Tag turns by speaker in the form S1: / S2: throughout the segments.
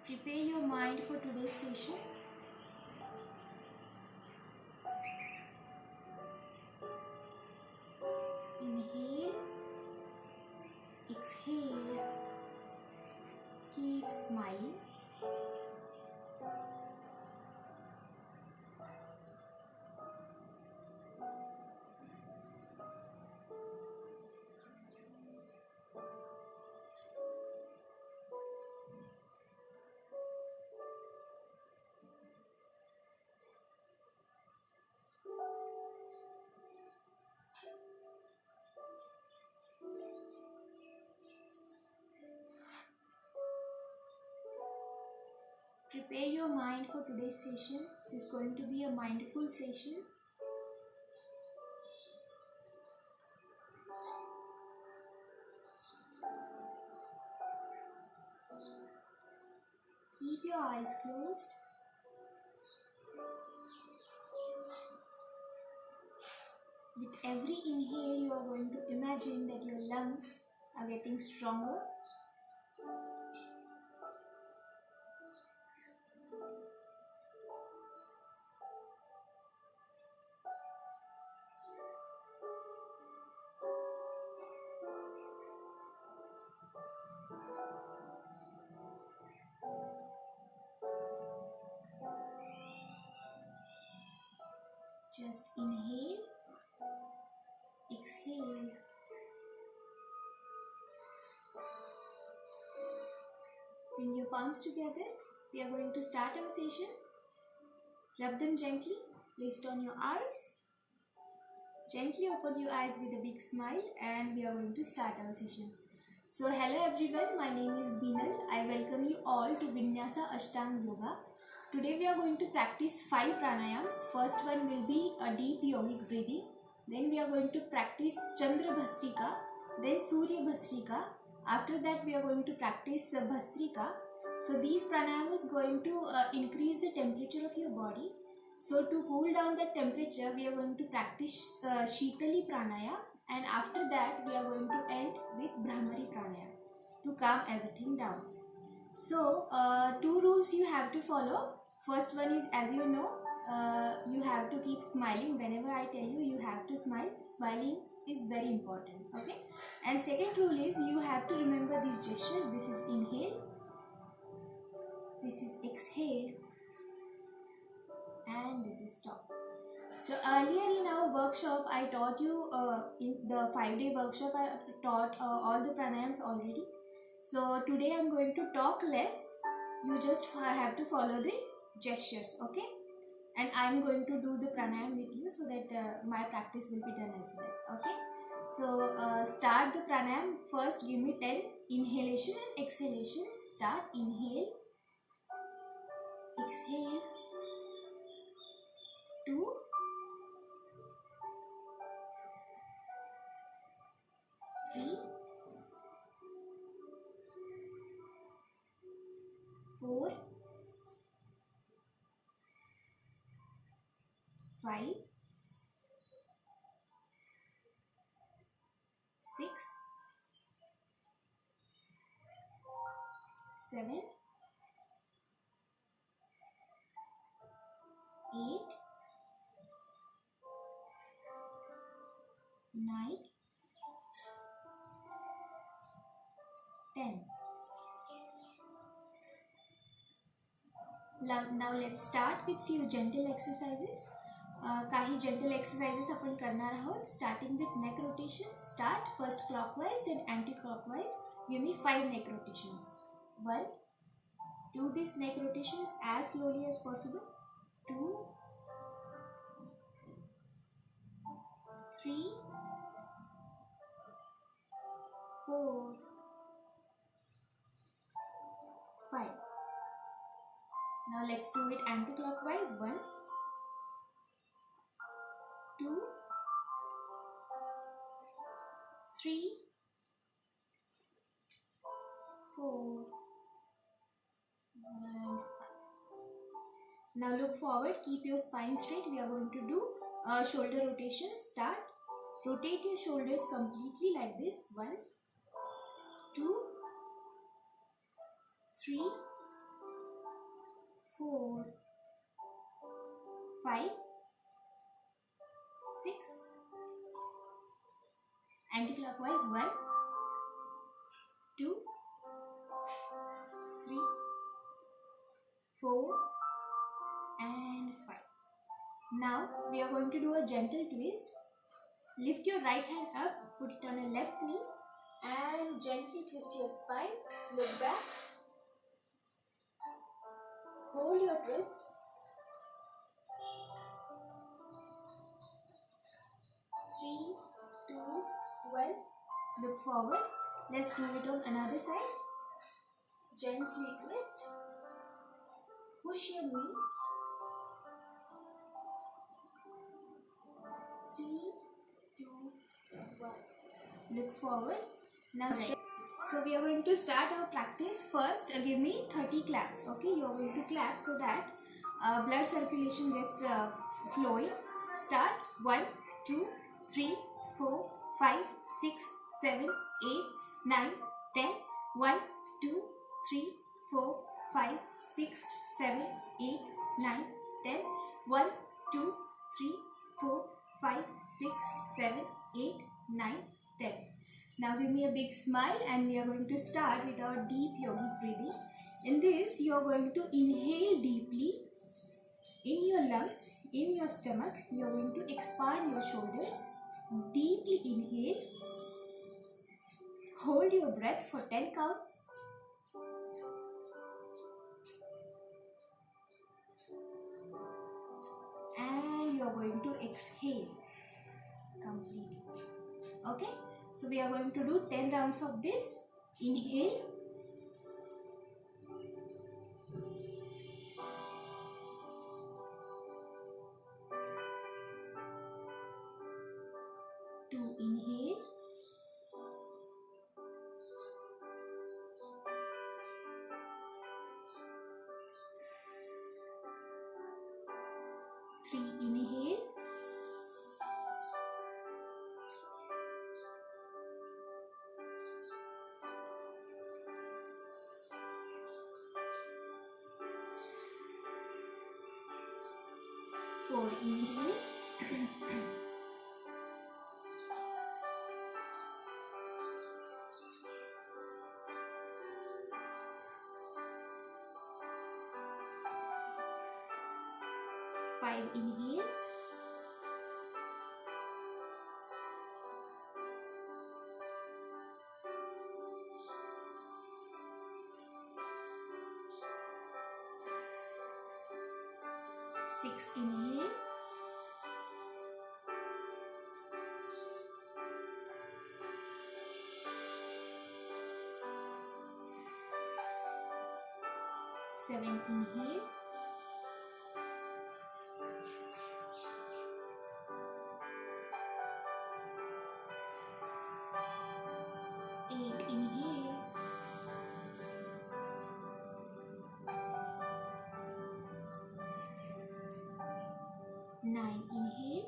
S1: Prepare your mind for today's session. Inhale, exhale, keep smiling. Prepare your mind for today's session. It's going to be a mindful session. Keep your eyes closed. With every inhale, you are going to imagine that your lungs are getting stronger. Just inhale, exhale. Bring your palms together. We are going to start our session. Rub them gently. Place it on your eyes. Gently open your eyes with a big smile, and we are going to start our session. So hello everyone, my name is Binal. I welcome you all to Vinyasa Ashtanga Yoga. Today we are going to practice 5 pranayams. First one will be a deep yogic breathing. Then we are going to practice Chandra Bhastrika, then Surya Bhastrika. After that we are going to practice Bhastrika. So these pranayams is going to increase the temperature of your body. So to cool down the temperature, we are going to practice Shitali Pranaya, and after that we are going to end with Brahmari Pranaya to calm everything down. So 2 rules you have to follow. First one is, as you know, you have to keep smiling. Whenever I tell you, you have to smile. Smiling is very important, okay? And second rule is, you have to remember these gestures. This is inhale, this is exhale, and this is stop. So earlier in our workshop, I taught you, in the 5-day workshop, I taught all the pranayams already. So today I am going to talk less. You just have to follow the gestures, okay? And I am going to do the pranayam with you so that my practice will be done as well, okay? So start the pranayam. First give me 10 inhalation and exhalation. Start. Inhale, exhale, 2, 3, 4, 5, 6, 7, 8, 9, 10. Now let's start with few gentle exercises. काही gentle exercises आपण करणार आहोत. Starting with neck rotation. Start first clockwise, then anti-clockwise. Give me 5 neck rotations. 1. Do this neck rotations as slowly as possible. 2, 3, 4, 5. Now let's do it anti-clockwise. 1, 2, 3, 4, and 5. Now look forward, keep your spine straight. We are going to do shoulder rotation. Start. Rotate your shoulders completely like this. 1, 2, 3, 4, 5, 6, anti-clockwise 1, 2, 3, 4 and 5. Now we are going to do a gentle twist. Lift your right hand up, put it on a left knee and gently twist your spine. Look back. Hold your twist. 3, 2, 1. Look forward. Let's do it on another side. Gently twist. Push your knee. 3, 2, 1. Look forward. Now straight. So we are going to start our practice. First give me 30 claps. Okay, you are going to clap so that blood circulation gets flowing. Start. 1, 2, 3, 4, 5, 6, 7, 8, 9, 10. 1, 2, 3, 4, 5, 6, 7, 8, 9, 10. 1, 2, 3, 4, 5, 6, 7, 8, 9, 10. Now give me a big smile and we are going to start with our deep yogic breathing. In this you are going to inhale deeply in your lungs, in your stomach. You are going to expand your shoulders. Deeply inhale. Hold your breath for 10 counts. And you are going to exhale completely. Okay? So we are going to do 10 rounds of this. Inhale. 2, inhale. 3, inhale. 4, inhale. 5, inhale. 6, inhale. 7, inhale. 8, inhale. 9, inhale.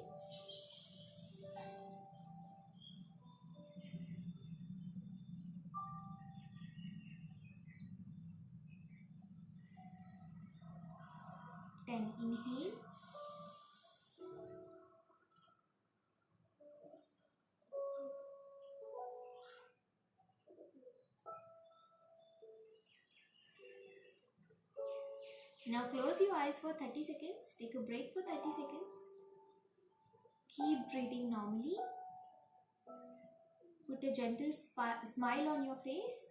S1: 10, inhale. 9. Now close your eyes for 30 seconds. Take a break for 30 seconds. Keep breathing normally. Put a gentle smile on your face.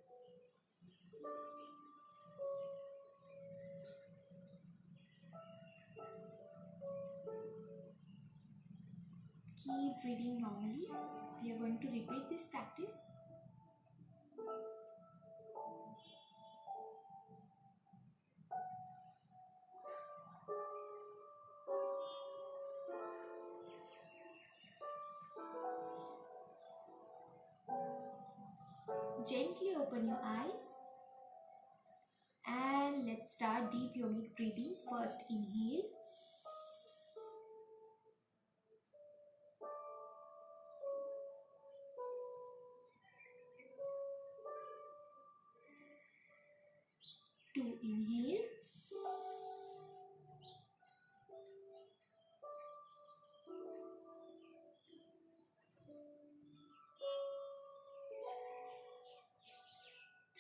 S1: Keep breathing normally. We are going to repeat this practice. Gently open your eyes and let's start deep yogic breathing. First inhale. Two, inhale.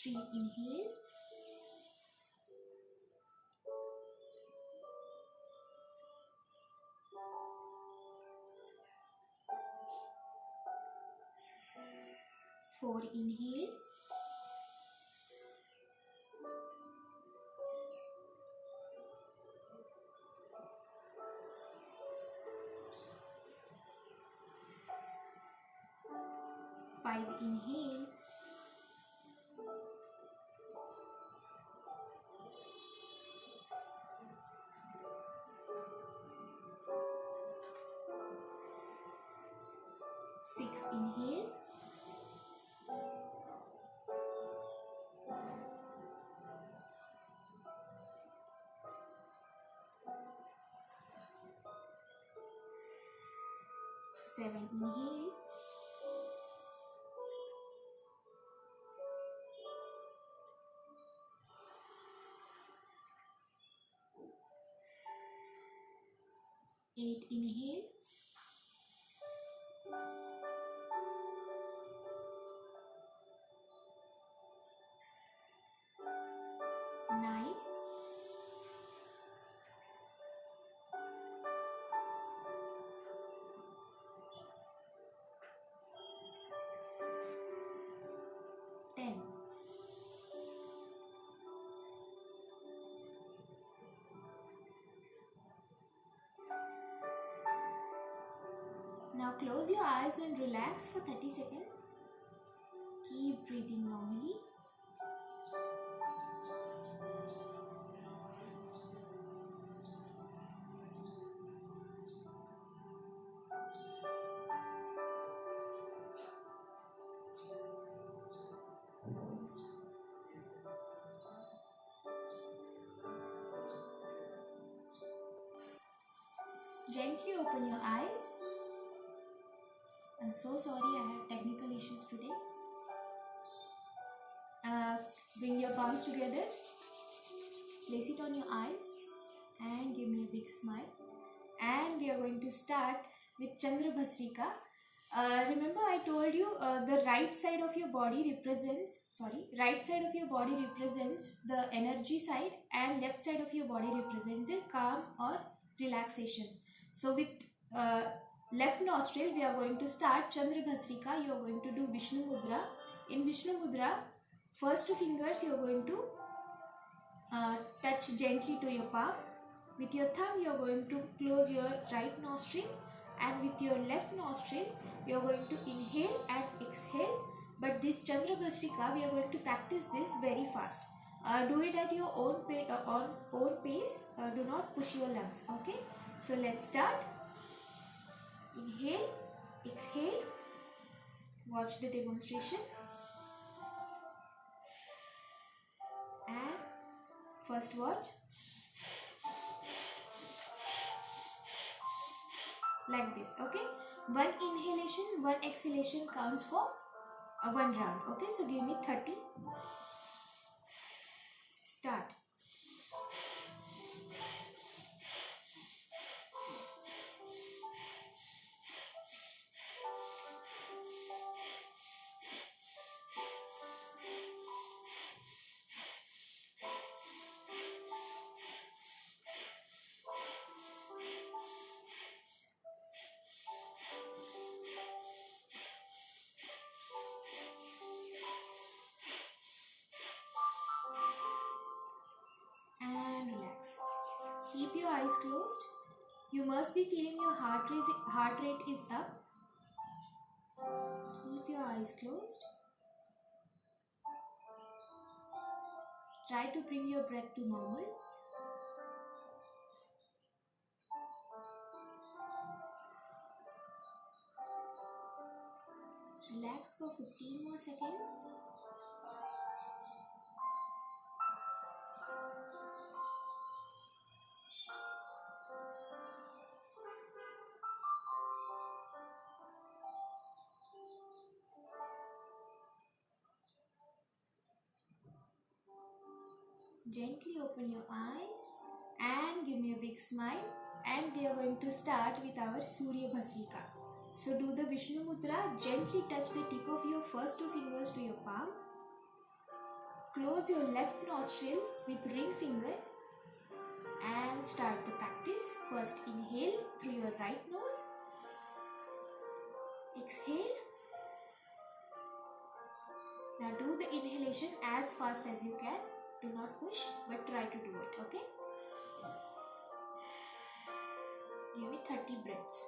S1: 3 inhale, 4 inhale, 5 inhale, 6 inhale, 7 inhale, 8 inhale, 9, 10. Now close your eyes and relax for 30 seconds. Keep breathing normally. Gently open your eyes. I'm so sorry, I have technical issues today. Bring your palms together. Place it on your eyes and give me a big smile. And we are going to start with Chandra Bhasrika. Remember I told you the right side of your body represents the energy side, and left side of your body represents the calm or relaxation. So with left nostril we are going to start Chandra Bhasrika. You are going to do Vishnu Mudra. In Vishnu Mudra, first two fingers you are going to touch gently to your palm. With your thumb you are going to close your right nostril, and with your left nostril you are going to inhale and exhale. But this Chandra Bhasrika, we are going to practice this very fast. Do it at your own pace. Do not push your lungs. Okay, so let's start. Inhale, exhale. Watch the demonstration. And first watch. Like this. Okay, one inhalation, one exhalation counts for one round. Okay, so give me 30. Start. And relax. Keep your eyes closed. You must be feeling your heart rate is up. Keep your eyes closed. Try to bring your breath to normal. Relax for 15 more seconds. Gently open your eyes and give me a big smile, and we are going to start with our Surya Bhasrika. So do the Vishnu Mudra. Gently touch the tip of your first two fingers to your palm. close your left nostril with ring finger and start the practice. First inhale through your right nose. Exhale. Now do the inhalation as fast as you can. Do not push, but try to do it, okay? Give it 30 breaths.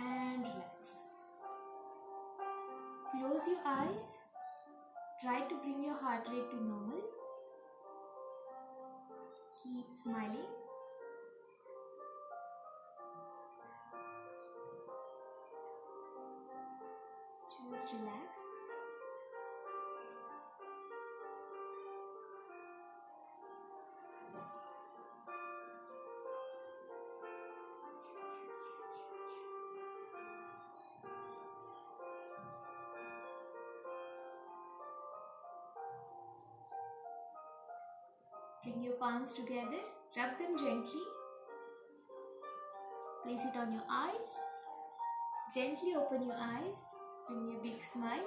S1: And relax. Close your eyes. Try to bring your heart rate to normal. Keep smiling. Just relax. Bring your palms together, rub them gently. Place it on your eyes. Gently open your eyes, give me a big smile,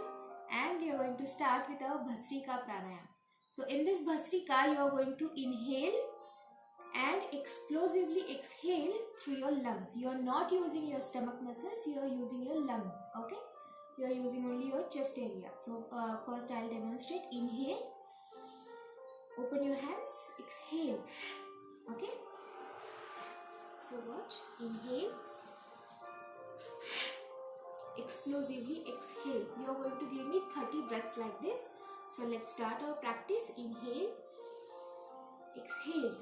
S1: and we are going to start with our Bhastrika Pranayam. So in this Bhastrika, you are going to inhale and explosively exhale through your lungs. You are not using your stomach muscles, you are using your lungs, okay? You are using only your chest area. So first I will demonstrate. Inhale. Open your hands, exhale, okay? So watch, inhale, explosively exhale. You are going to give me 30 breaths like this. So let's start our practice. Inhale, exhale.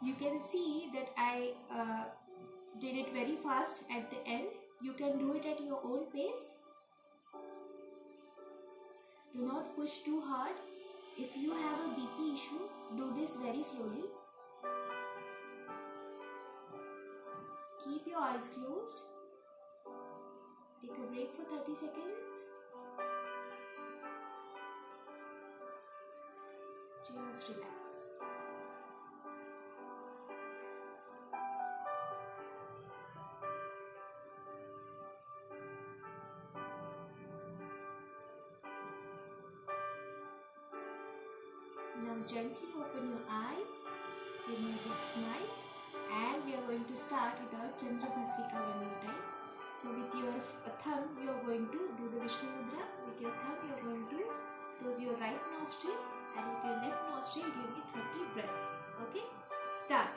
S1: You can see that I did it very fast at the end. You can do it at your own pace. Do not push too hard. If you have a BP issue, do this very slowly. Keep your eyes closed. Take a break for 30 seconds. Just relax. Now gently open your eyes, give me a big smile, and we are going to start with our Chandra Bhastrika one more time. So with your thumb you are going to do the Vishnu Mudra. With your thumb you are going to close your right nostril, and with your left nostril give me 30 breaths. Okay? Start.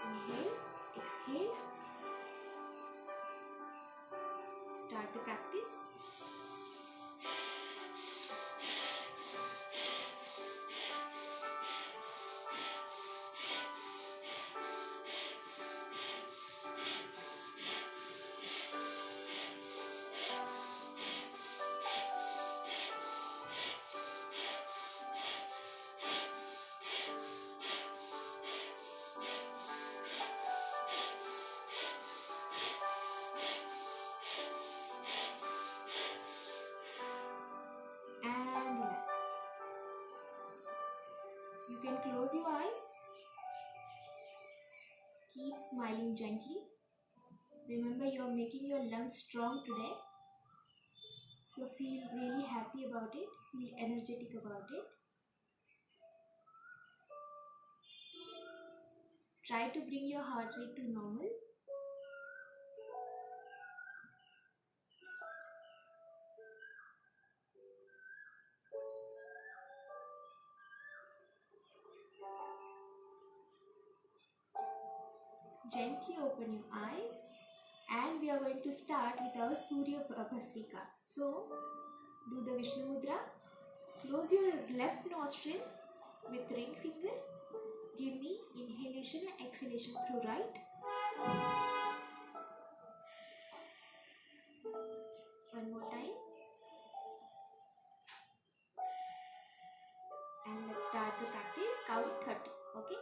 S1: Inhale, exhale. Start the practice. You can close your eyes. Keep smiling gently. Remember, you are making your lungs strong today. So feel really happy about it, feel energetic about it. Try to bring your heart rate to normal. Gently open your eyes and we are going to start with our Surya Bhastrika. So do the Vishnu Mudra. Close your left nostril with ring finger. Give me inhalation and exhalation through right. One more time. And let's start the practice. Count 30. Okay.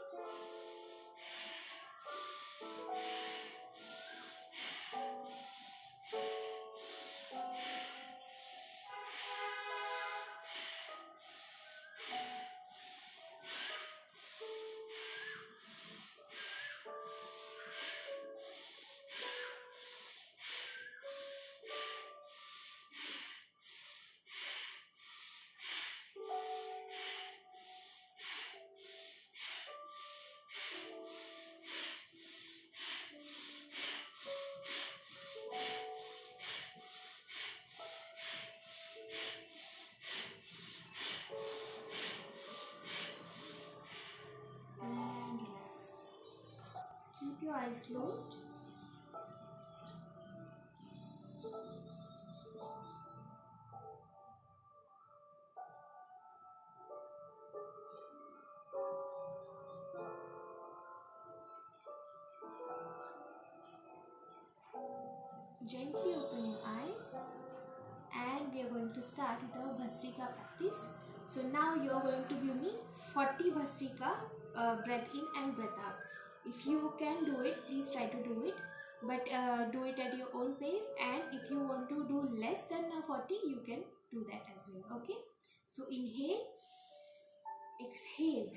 S1: And relax. Keep your eyes closed. Gently open your eyes and we are going to start with our Bhastrika practice. So now you are going to give me 40 Bhastrika, breath in and breath out. If you can do it, please try to do it, but do it at your own pace, and if you want to do less than 40, you can do that as well. Okay, so inhale, exhale,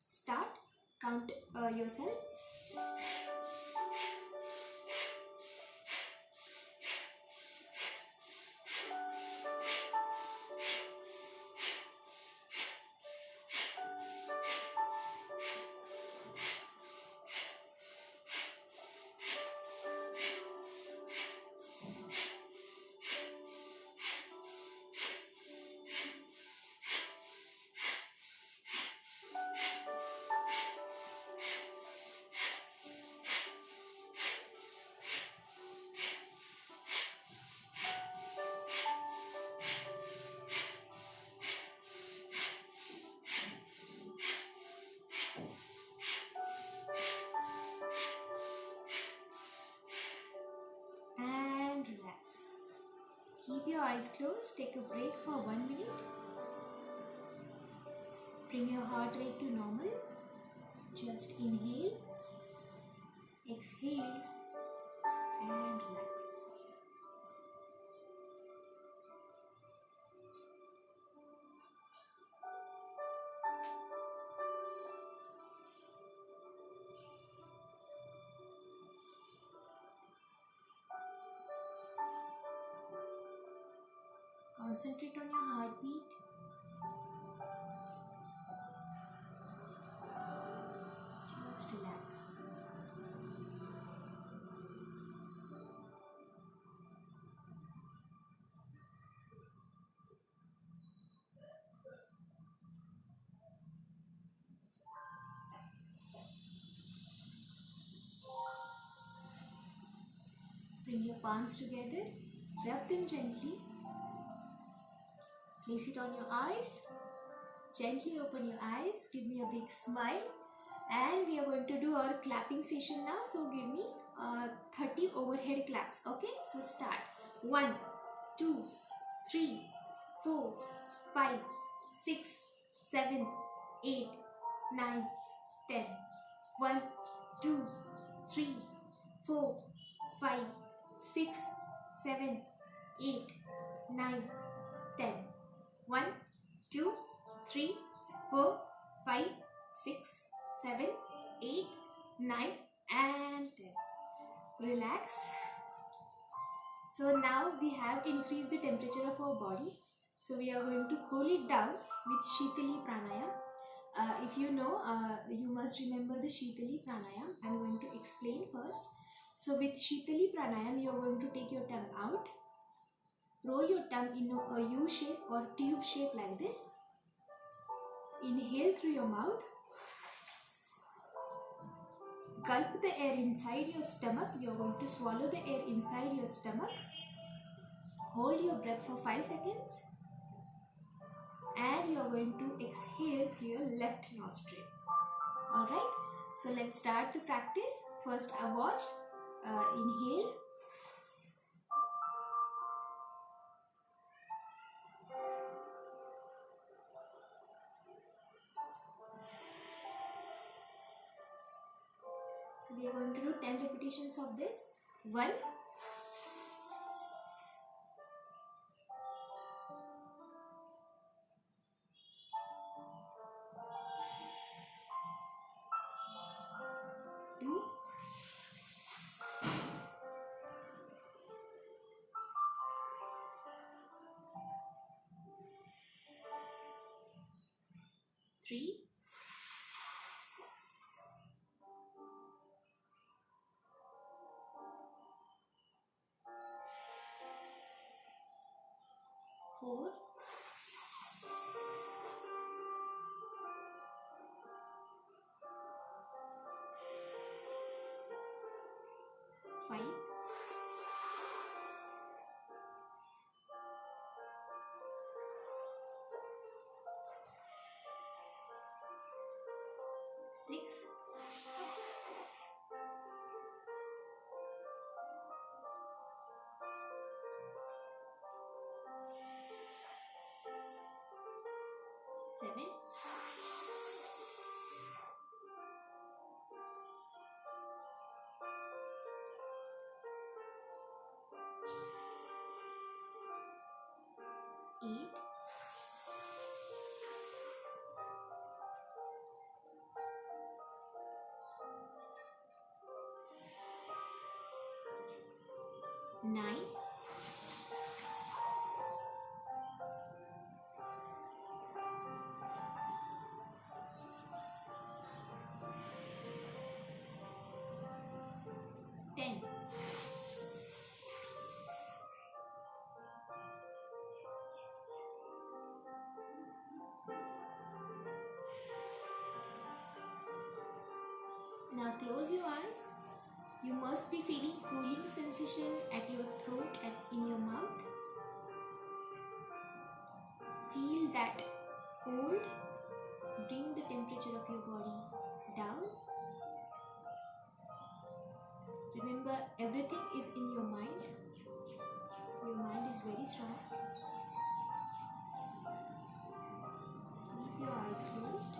S1: start, count yourself. And relax. Keep your eyes closed. Take a break for 1 minute. Bring your heart rate to normal. Just inhale, exhale, and relax. Concentrate on your heartbeat. Just relax. Bring your palms together. Rub them gently. Place it on your eyes. Gently open your eyes. Give me a big smile. And we are going to do our clapping session now. So give me 30 overhead claps. Okay, so start. 1, 2, 3, 4, 5, 6, 7, 8, 9, 10. 1, 2, 3, 4, 5, 6, 7, 8, 9, 10. 1, 2, 3, 4, 5, 6, 7, 8, 9 and 10. Relax. So now we have increased the temperature of our body. So we are going to cool it down with Shitali Pranayam. If you know, you must remember the Shitali Pranayam. I am going to explain first. So with Shitali Pranayam, you are going to take your tongue out. Roll your tongue in a U shape or tube shape like this. Inhale through your mouth. Gulp the air inside your stomach. You are going to swallow the air inside your stomach. Hold your breath for 5 seconds. And you are going to exhale through your left nostril. Alright. So let's start the practice. First watch. Inhale. So we are going to do 10 repetitions of this. 1, 2, 3, 4, 5, 6, 7, 8, 9, 10. Now close your eyes. You must be feeling cooling sensation at your throat and in your mouth. Feel that cold. Bring the temperature of your body down. Remember, everything is in your mind. Your mind is very strong. Keep your eyes closed.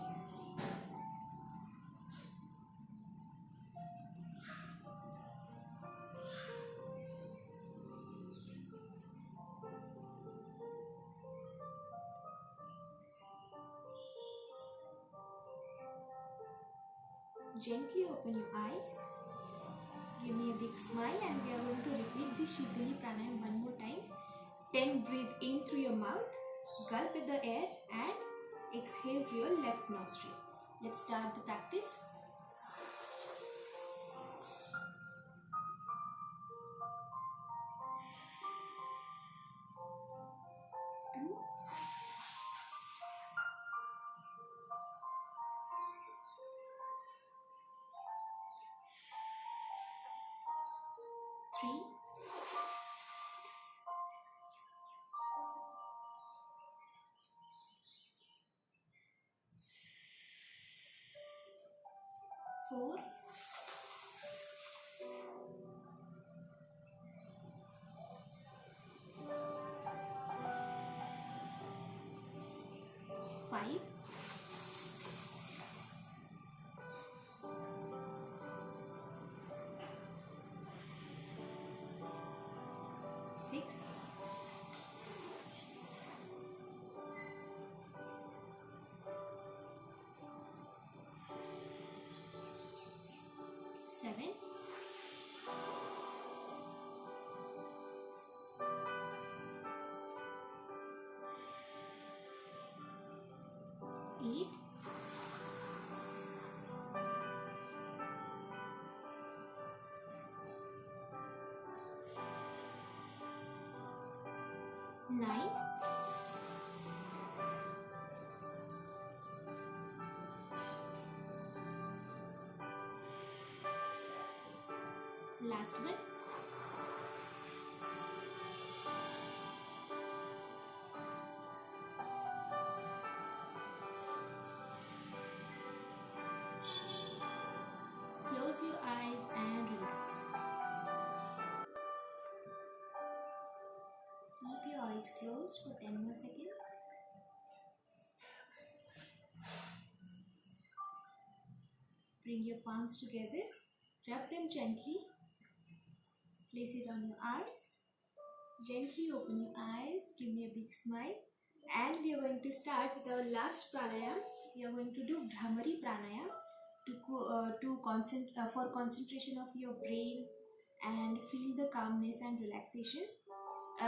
S1: Gently open your eyes. Give me a big smile and we are going to repeat this Shitali Pranayam one more time. 10 breathe in through your mouth, gulp with the air and exhale through your left nostril. Let's start the practice. Two, 3, 4, 5, 6, 7, 9, last one, 8. Close your eyes and relax. Keep your eyes closed for 10 more seconds. Bring your palms together, rub them gently, place it on your eyes, gently open your eyes, give me a big smile, and we are going to start with our last pranayam. We are going to do Bhramari pranayam for concentration of your brain and feel the calmness and relaxation.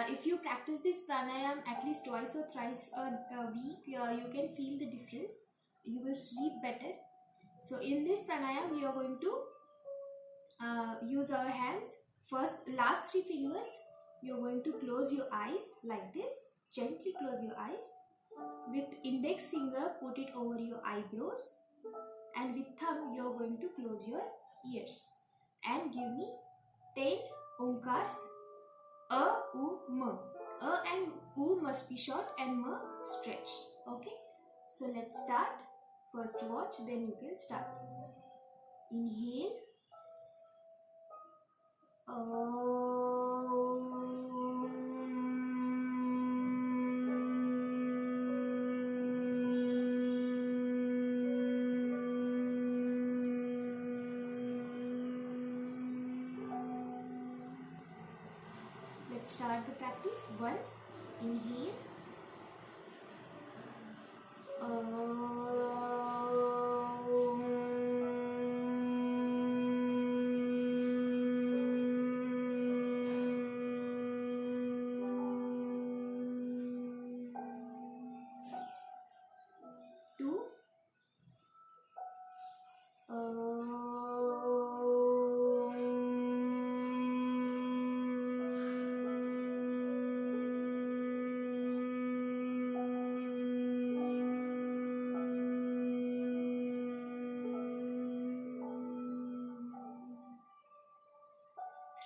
S1: If you practice this pranayam at least twice or thrice a week, you can feel the difference. You will sleep better. So in this pranayam, we are going to use our hands. First, last 3 fingers, you are going to close your eyes like this. Gently close your eyes. With index finger, put it over your eyebrows. And with thumb, you are going to close your ears. And give me 10 omkars. A, U, M. A and U must be short and M stretched. Okay. So let's start. First watch, then you can start. Inhale. Let's start the practice. 1. Inhale. 2.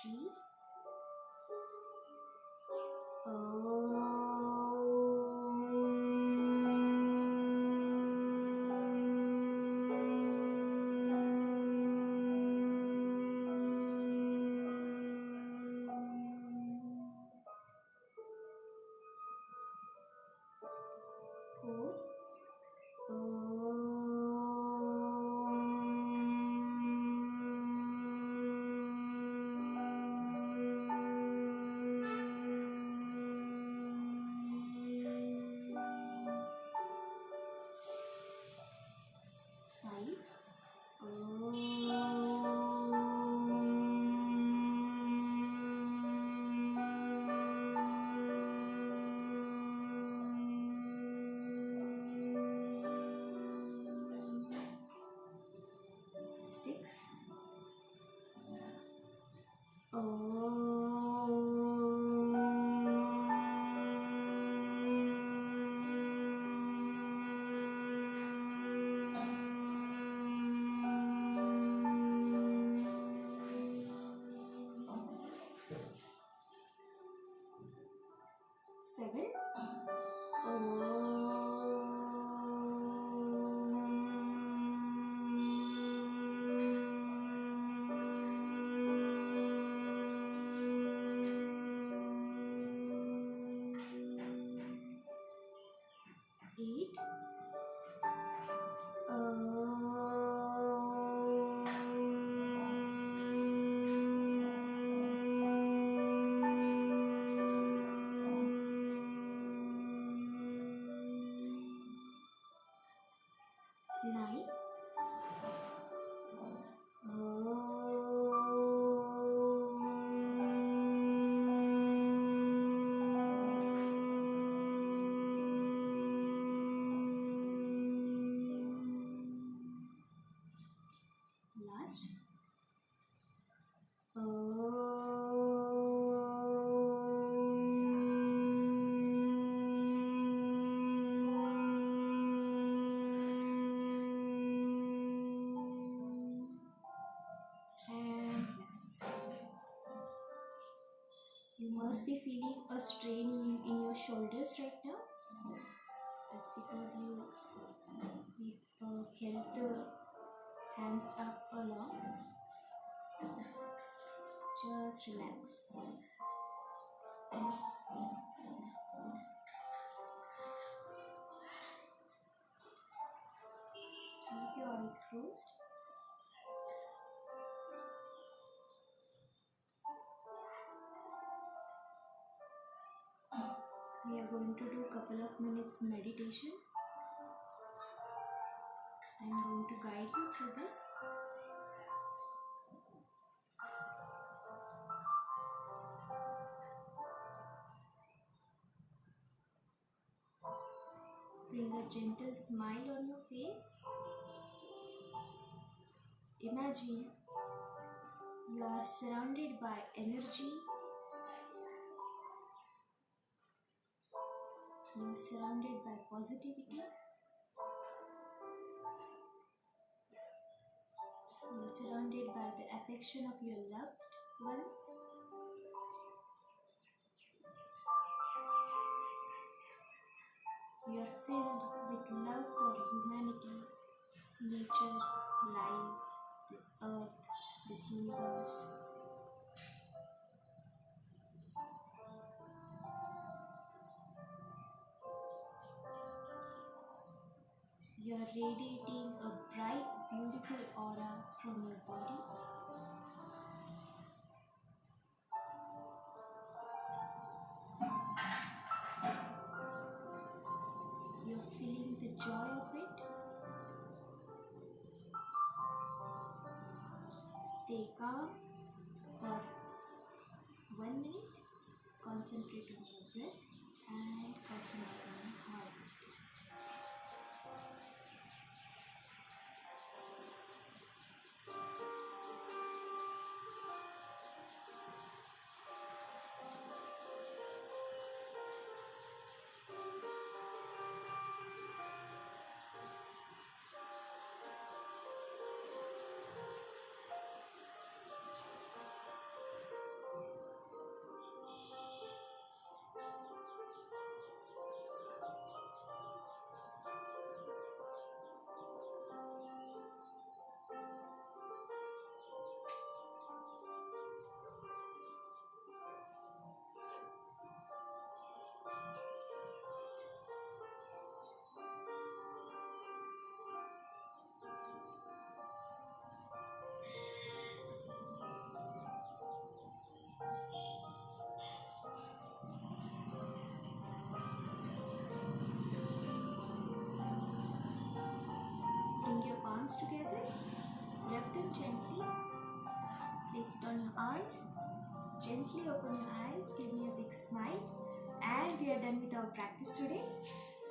S1: 3. 6. 7. 8. 9. You must be feeling a strain in your shoulders right now. That's because you held the hands up along. Just relax. Keep your eyes closed. We are going to do a couple of minutes meditation. I am going to guide you through this. Bring a gentle smile on your face. Imagine you are surrounded by energy. You are surrounded by positivity. You are surrounded by the affection of your loved ones. You are filled with love for humanity, nature, life, this earth, this universe. You are radiating a bright, beautiful aura from your body. You are feeling the joy of it. Stay calm for 1 minute. Concentrate on your breath and concentrate on your heart. Bring your palms together, rub them gently, place it on your eyes, gently open your eyes, give me a big smile, and we are done with our practice today.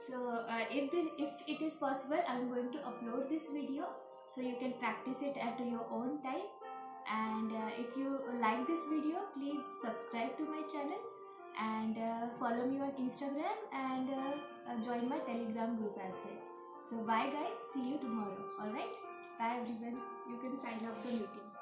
S1: So if it is possible, I am going to upload this video so you can practice it at your own time. And if you like this video, please subscribe to my channel and follow me on Instagram and join my Telegram group as well. So bye guys, see you tomorrow. Alright, bye everyone. You can sign up the meeting.